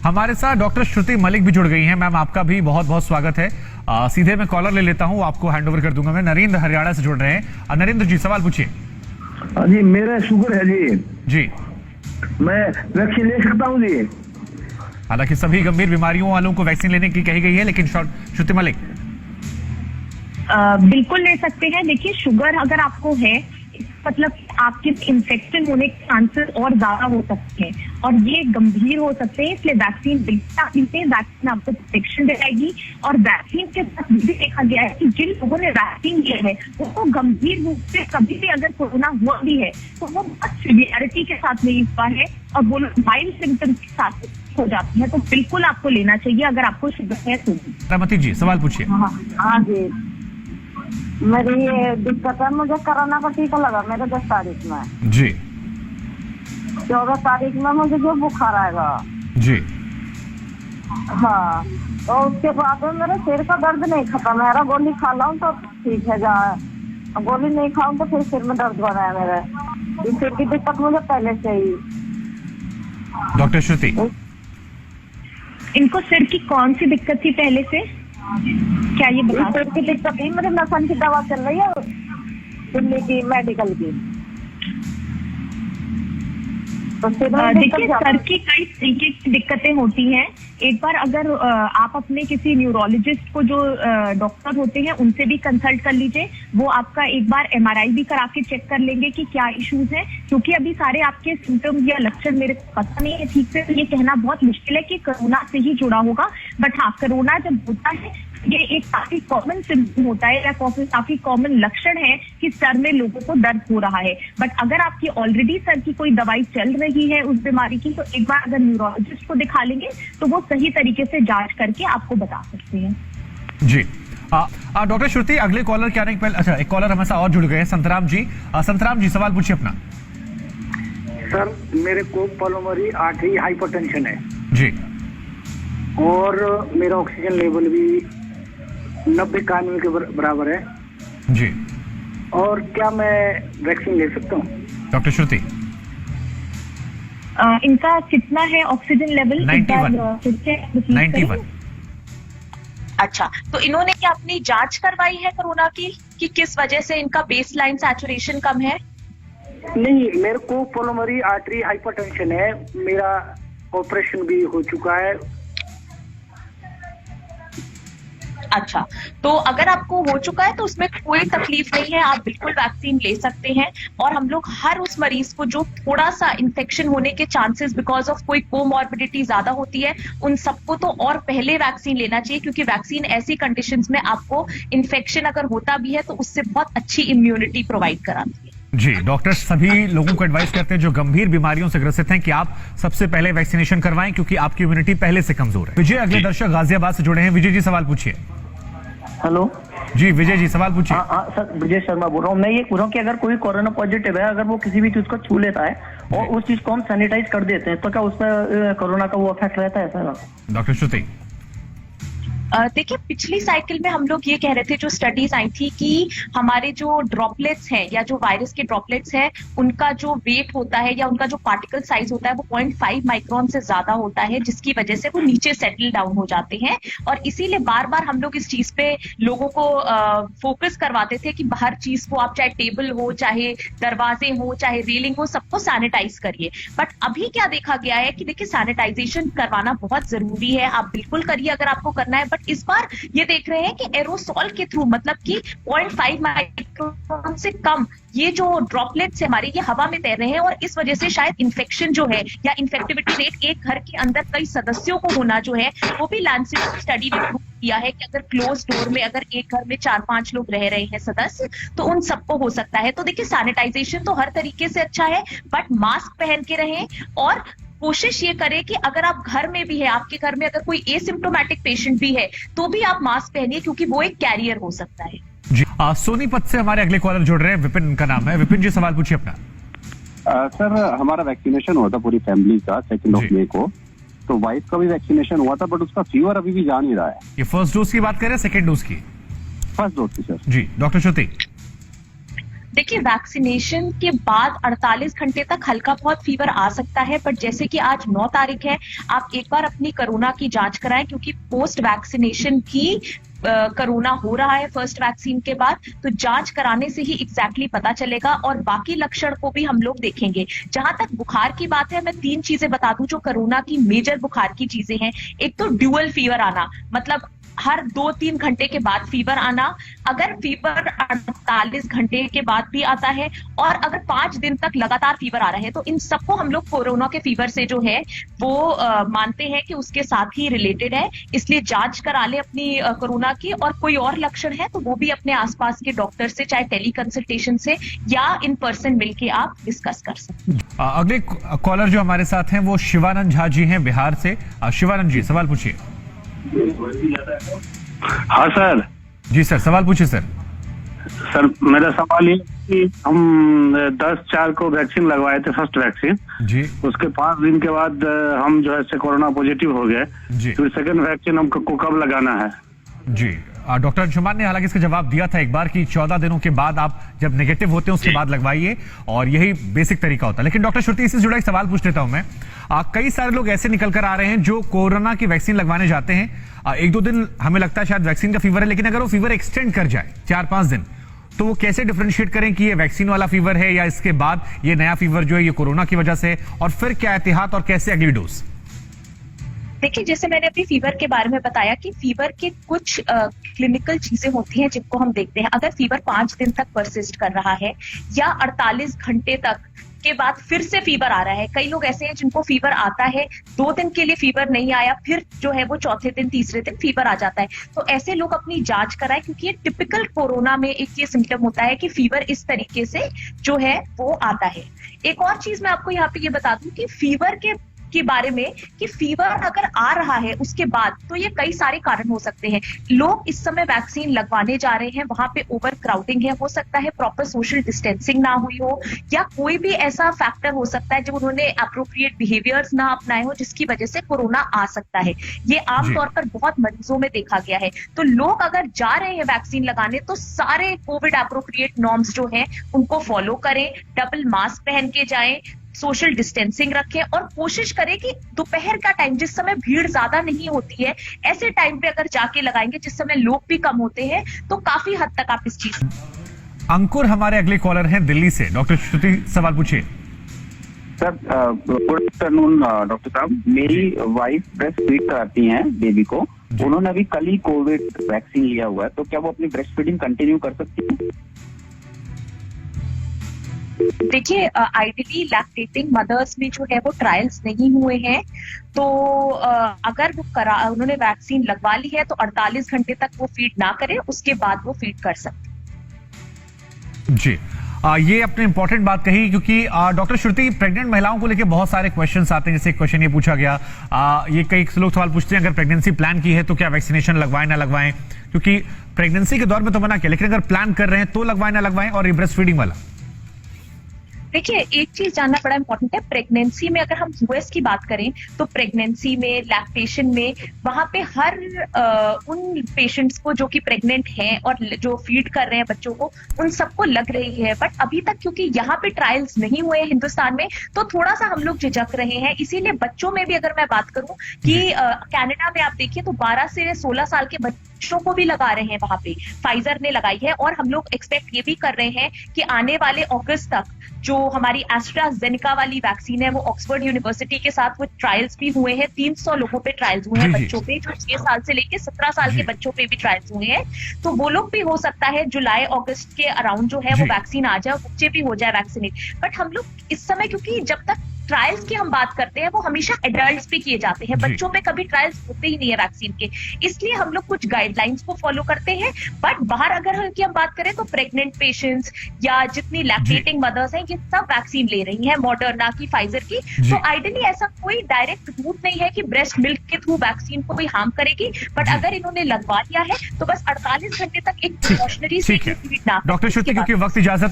हमारे साथ डॉक्टर श्रुति मलिक भी जुड़ गई हैं। मैम, आपका भी बहुत बहुत स्वागत है। सीधे मैं कॉलर ले लेता हूं, आपको हैंडओवर कर दूंगा। मैं नरेंद्र हरियाणा से जुड़ रहे हैं। नरेंद्र जी, सवाल पूछिए। जी, मेरा शुगर है जी। जी, मैं वैक्सीन ले सकता हूँ जी? हालांकि सभी गंभीर बीमारियों वालों को वैक्सीन लेने की कही गई है, लेकिन श्रुति मलिक बिल्कुल ले सकते हैं। देखिए, शुगर अगर आपको है, मतलब आपके इन्फेक्शन होने के चांसेस और ज्यादा हो सकते हैं और ये गंभीर हो सकते हैं। इसलिए वैक्सीन वैक्सीन आपको प्रोटेक्शन दिलाएगी। और वैक्सीन के साथ भी देखा गया है कि जिन लोगों ने वैक्सीन लिया है उनको गंभीर रूप से कभी भी अगर कोरोना हुआ भी है तो वो बहुत सिवियरिटी के साथ नहीं हुआ है और वो माइल्ड सिम्टम्स के साथ हो जाती है। तो बिल्कुल आपको लेना चाहिए अगर आपको शुगर है तो। रमती जी, सवाल पूछिए। हाँ जी, मेरी ये दिक्कत है, मुझे कोरोना का टीका लगा मेरे 10 तारीख में जी। 14 तारीख में मुझे जो बुखार आएगा जी। हाँ, तो उसके बाद मेरे सिर का दर्द नहीं खत्म। मेरा गोली खा लाऊं तो ठीक है जाए, गोली नहीं खाऊं तो फिर सिर में दर्द बना है मेरे। सिर की दिक्कत मुझे पहले से ही। डॉक्टर श्रुति, इनको सिर की कौन सी दिक्कत थी पहले से, क्या ये बता? सिर की दिक्कत ही मेरे नसन की दवा चल रही है दिल्ली की मेडिकल की। तो देखिए, सर की कई तरीके की दिक्कतें होती हैं। एक बार अगर आप अपने किसी न्यूरोलॉजिस्ट को, जो डॉक्टर होते हैं, उनसे भी कंसल्ट कर लीजिए। वो आपका एक बार MRI भी करा के चेक कर लेंगे कि क्या इश्यूज हैं, क्योंकि अभी सारे आपके सिम्टम्स या लक्षण मेरे को पता नहीं है ठीक से। ये कहना बहुत मुश्किल है कि कोरोना से ही जुड़ा होगा, बट हाँ, कोरोना जब होता है ये एक काफी कॉमन सिम्टम होता है या काफी कॉमन लक्षण है कि सर में लोगों को दर्द हो रहा है। बट अगर आपकी ऑलरेडी सर की कोई दवाई चल रही है उस बीमारी की, तो एक बार अगर न्यूरोलॉजिस्ट को दिखा लेंगे तो वो सही तरीके से जांच करके आपको बता सकते हैं। जी। डॉक्टर श्रुति, अगले कॉलर के आने के पहले, अच्छा, एक कॉलर हमारे साथ और जुड़ गए हैं, संतराम जी। संतराम जी, सवाल पूछिए अपना। सर, मेरे को पल्मोनरी आर्टरी हाइपरटेंशन है जी, और मेरा ऑक्सीजन लेवल भी 90-91 के बराबर है जी। और क्या मैं वैक्सीन ले सकता हूँ? डॉक्टर श्रुति, इनका कितना है ऑक्सीजन लेवल? 91। अच्छा, तो इन्होंने क्या अपनी जांच करवाई है कोरोना की कि किस वजह से इनका बेसलाइन सैचुरेशन कम है? नहीं, मेरे को पल्मोनरी आर्टरी हाइपरटेंशन है। मेरा ऑपरेशन भी हो चुका है। अच्छा, तो अगर आपको हो चुका है तो उसमें कोई तकलीफ नहीं है, आप बिल्कुल वैक्सीन ले सकते हैं। और हम लोग हर उस मरीज को जो थोड़ा सा इन्फेक्शन होने के चांसेस बिकॉज ऑफ कोई कोमॉर्बिडिटी ज्यादा होती है, उन सबको तो और पहले वैक्सीन लेना चाहिए, क्योंकि वैक्सीन ऐसी कंडीशंस में आपको इन्फेक्शन अगर होता भी है तो उससे बहुत अच्छी इम्यूनिटी प्रोवाइड कराती है। जी। डॉक्टर सभी लोगों को एडवाइस करते हैं जो गंभीर बीमारियों से ग्रसित हैं कि आप सबसे पहले वैक्सीनेशन करवाएं, क्योंकि आपकी इम्यूनिटी पहले से कमजोर है। विजय, अगले दर्शक गाजियाबाद से जुड़े हैं। विजय जी, सवाल पूछिए। हेलो जी, विजय जी, सवाल पूछिए। हाँ सर, विजय शर्मा बोल रहा हूँ। मैं ये पूछ रहा हूँ कि अगर कोई कोरोना पॉजिटिव है, अगर वो किसी भी चीज को छू लेता है और उस चीज को हम सैनिटाइज कर देते हैं, तो क्या उसमें कोरोना का वो इफेक्ट रहता है सर? डॉक्टर श्रुति, देखिए, पिछली साइकिल में हम लोग ये कह रहे थे, जो स्टडीज आई थी कि हमारे जो ड्रॉपलेट्स हैं या जो वायरस के ड्रॉपलेट्स हैं, उनका जो वेट होता है या उनका जो पार्टिकल साइज होता है वो 0.5 माइक्रोन से ज्यादा होता है, जिसकी वजह से वो नीचे सेटल डाउन हो जाते हैं। और इसीलिए बार बार हम लोग इस चीज पे लोगों को फोकस करवाते थे कि हर चीज को आप, चाहे टेबल हो, चाहे दरवाजे हो, चाहे रेलिंग हो, सबको सैनिटाइज करिए। बट अभी क्या देखा गया है कि देखिए, सैनिटाइजेशन करवाना बहुत जरूरी है, आप बिल्कुल करिए अगर आपको करना है। इस बार ये देख रहे हैं कि एरोसॉल के थ्रू, मतलब कि 0.5 माइक्रोन से कम ये जो ड्रॉपलेट्स हमारे ये हवा में तैर रहे हैं, और इस वजह से शायद इन्फेक्शन जो है या इन्फेक्टिविटी रेट एक घर के अंदर कई सदस्यों को होना जो है, वो भी लैंसेट स्टडी ने प्रूव किया है कि अगर क्लोज डोर में अगर एक घर में 4-5 लोग रह रहे हैं सदस्य, तो उन सबको हो सकता है। तो देखिए, सैनिटाइजेशन तो हर तरीके से अच्छा है, बट मास्क पहन के रहें और कोशिश ये करें कि अगर आप घर में भी है, आपके घर में अगर कोई एसिम्प्टोमेटिक पेशेंट भी है, तो भी आप मास्क पहनिए, क्योंकि वो एक कैरियर हो सकता है। जी। सोनीपत से हमारे अगले कॉलर जुड़ रहे हैं, विपिन उनका नाम है। विपिन जी, सवाल पूछिए अपना। सर, हमारा वैक्सीनेशन हुआ था पूरी फैमिली का 2 मई को, तो वाइफ का भी वैक्सीनेशन हुआ था, बट उसका फीवर अभी भी जा नहीं रहा है। ये फर्स्ट डोज की बात कर रहे हैं, सेकेंड डोज की? फर्स्ट डोज की सर। जी। डॉक्टर श्रुति, देखिए, वैक्सीनेशन के बाद 48 घंटे तक हल्का बहुत फीवर आ सकता है, बट जैसे कि आज 9 तारीख है, आप एक बार अपनी कोरोना की जांच कराएं, क्योंकि पोस्ट वैक्सीनेशन की कोरोना हो रहा है फर्स्ट वैक्सीन के बाद, तो जांच कराने से ही एग्जैक्टली पता चलेगा और बाकी लक्षण को भी हम लोग देखेंगे। जहां तक बुखार की बात है, मैं 3 चीजें बता दूं जो कोरोना की मेजर बुखार की चीजें हैं। एक तो ड्यूअल फीवर आना, मतलब हर 2-3 घंटे के बाद फीवर आना, अगर फीवर 48 घंटे के बाद भी आता है और अगर 5 दिन तक लगातार फीवर आ रहा है, तो इन सबको हम लोग कोरोना के फीवर से जो है वो मानते हैं कि उसके साथ ही रिलेटेड है। इसलिए जांच करा ले अपनी कोरोना की, और कोई और लक्षण है तो वो भी अपने आसपास के डॉक्टर से, चाहे टेली कंसल्टेशन से या इन पर्सन मिलके आप डिस्कस कर सकते हैं। अगले कॉलर जो हमारे साथ हैं वो शिवानंद झा जी हैं बिहार से। शिवानंद जी, सवाल पूछिए। हाँ सर। जी सर, सवाल पूछिए सर। सर मेरा सवाल ये कि हम 10/4 को वैक्सीन लगवाए थे, फर्स्ट वैक्सीन जी। उसके 5 दिन के बाद हम जो है कोरोना पॉजिटिव हो गए जी। फिर सेकंड वैक्सीन हमको कब लगाना है? जी, डॉक्टर अंशुमान ने हालांकि इसका जवाब दिया था एक बार कि 14 दिनों के बाद आप जब नेगेटिव होते हैं उसके बाद लगवाइए, और यही बेसिक तरीका होता है। लेकिन डॉक्टर श्रुति, इससे जुड़ा एक सवाल पूछ लेता हूं मैं। कई सारे लोग ऐसे निकल कर आ रहे हैं जो कोरोना की वैक्सीन लगवाने जाते हैं, 1-2 दिन हमें लगता है शायद वैक्सीन का फीवर है, लेकिन अगर वो फीवर एक्सटेंड कर जाए 4-5 दिन, तो वो कैसे डिफरेंशिएट करें कि ये वैक्सीन वाला फीवर है या इसके बाद ये नया फीवर जो है ये कोरोना की वजह से, और फिर क्या एहतियात और कैसे अगली डोज? देखिए, जैसे मैंने अभी फीवर के बारे में बताया कि फीवर के कुछ क्लिनिकल चीजें होती हैं जिनको हम देखते हैं। अगर फीवर 5 दिन तक परसिस्ट कर रहा है या 48 घंटे तक के बाद फिर से फीवर आ रहा है, कई लोग ऐसे हैं जिनको फीवर आता है, 2 दिन के लिए फीवर नहीं आया, फिर जो है वो चौथे दिन तीसरे दिन फीवर आ जाता है, तो ऐसे लोग अपनी जांच कराएं, क्योंकि ये टिपिकल कोरोना में एक ये सिम्टम होता है कि फीवर इस तरीके से जो है वो आता है। एक और चीज मैं आपको यहाँ पे ये बता दूं कि फीवर के बारे में कि फीवर अगर आ रहा है उसके बाद, तो ये कई सारे कारण हो सकते हैं। लोग इस समय वैक्सीन लगवाने जा रहे हैं, वहां पे ओवर क्राउडिंग है, हो सकता है प्रॉपर सोशल डिस्टेंसिंग ना हुई हो, या कोई भी ऐसा फैक्टर हो सकता है जब उन्होंने एप्रोप्रिएट बिहेवियर्स ना अपनाए हो, जिसकी वजह से कोरोना आ सकता है। ये आमतौर पर बहुत मरीजों में देखा गया है। तो लोग अगर जा रहे हैं वैक्सीन लगाने, तो सारे कोविड एप्रोप्रिएट नॉर्म्स जो हैं उनको फॉलो करें, डबल मास्क पहन के जाएं, सोशल डिस्टेंसिंग रखें, और कोशिश करें कि दोपहर का टाइम, जिस समय भीड़ ज्यादा नहीं होती है, ऐसे टाइम पे अगर जाके लगाएंगे जिस समय लोग भी कम होते हैं, तो काफी हद तक आप इस चीज। अंकुर हमारे अगले कॉलर हैं दिल्ली से। डॉक्टर श्रुति, सवाल पूछिए। सर गुड आफ्टरनून डॉक्टर साहब। मेरी वाइफ ब्रेस्ट फीड कराती हैं बेबी को, उन्होंने अभी कल ही कोविड वैक्सीन लिया हुआ है, तो क्या वो अपनी ब्रेस्ट फीडिंग कंटिन्यू कर सकती है? देखिए, आइडियली लैक्टेटिंग मदर्स में जो है वो ट्रायल्स नहीं हुए हैं, तो अगर वो उन्होंने वैक्सीन लगवा ली है तो 48 घंटे तक वो फीड ना करें, उसके बाद वो फीड कर सकते। जी, ये अपने इंपॉर्टेंट बात कही, क्योंकि डॉक्टर श्रुति, प्रेग्नेंट महिलाओं को लेकर बहुत सारे क्वेश्चंस आते हैं। जैसे क्वेश्चन ये पूछा गया, ये कई लोग सवाल पूछते हैं, अगर प्रेगनेंसी प्लान की है तो क्या वैक्सीनेशन लगवाएं ना लगवाएं, क्योंकि प्रेगनेंसी के दौर में तो मना किया, लेकिन अगर प्लान कर रहे हैं तो लगवाएं ना लगवाएं, और ये ब्रेस्ट फीडिंग वाला। देखिए, एक चीज जानना बड़ा इंपॉर्टेंट है। प्रेगनेंसी में अगर हम यूएस की बात करें, तो प्रेगनेंसी में, लैक्टेशन में, वहां पे हर उन पेशेंट्स को जो कि प्रेग्नेंट हैं और जो फीड कर रहे हैं बच्चों को, उन सबको लग रही है। बट अभी तक क्योंकि यहाँ पे ट्रायल्स नहीं हुए हैं हिंदुस्तान में, तो थोड़ा सा हम लोग झिझक रहे हैं। इसीलिए बच्चों में भी अगर मैं बात करूं कि कनाडा में आप देखिए तो 12 से 16 साल के बच्चों को भी लगा रहे हैं, वहां पे फाइजर ने लगाई है, और हम लोग एक्सपेक्ट ये भी कर रहे हैं कि आने वाले अगस्त तक जो हमारी एस्ट्राजेनेका वाली वैक्सीन है, वो ऑक्सफोर्ड यूनिवर्सिटी के साथ वो ट्रायल्स भी हुए हैं। 300 लोगों पे ट्रायल्स हुए हैं बच्चों पे, जो 6 साल से लेके 17 साल के बच्चों पे भी ट्रायल्स हुए हैं। तो वो लोग भी हो सकता है जुलाई अगस्त के अराउंड जो है वो वैक्सीन आ जाए, बच्चे भी हो जाए वैक्सीनेट। बट हम लोग इस समय, क्योंकि जब तक ट्रायल्स की हम बात करते हैं वो हमेशा एडल्ट्स पे किए जाते हैं, बच्चों पे कभी ट्रायल्स होते ही नहीं है वैक्सीन के, इसलिए हम लोग कुछ गाइडलाइंस को फॉलो करते हैं। बट बाहर अगर की हम बात करें तो प्रेग्नेंट पेशेंट्स या जितनी लैक्टेटिंग मदर्स हैं, ये सब वैक्सीन ले रही हैं, मॉडर्ना की, फाइजर की। तो आइडियली ऐसा कोई डायरेक्ट रूट नहीं है कि ब्रेस्ट मिल्क के थ्रू वैक्सीन को कोई हार्म करेगी, बट अगर इन्होंने लगवा लिया है तो बस 48 घंटे तक एक प्रिकॉशनरी से डॉक्टर श्रुति, क्योंकि वक्त इजाजत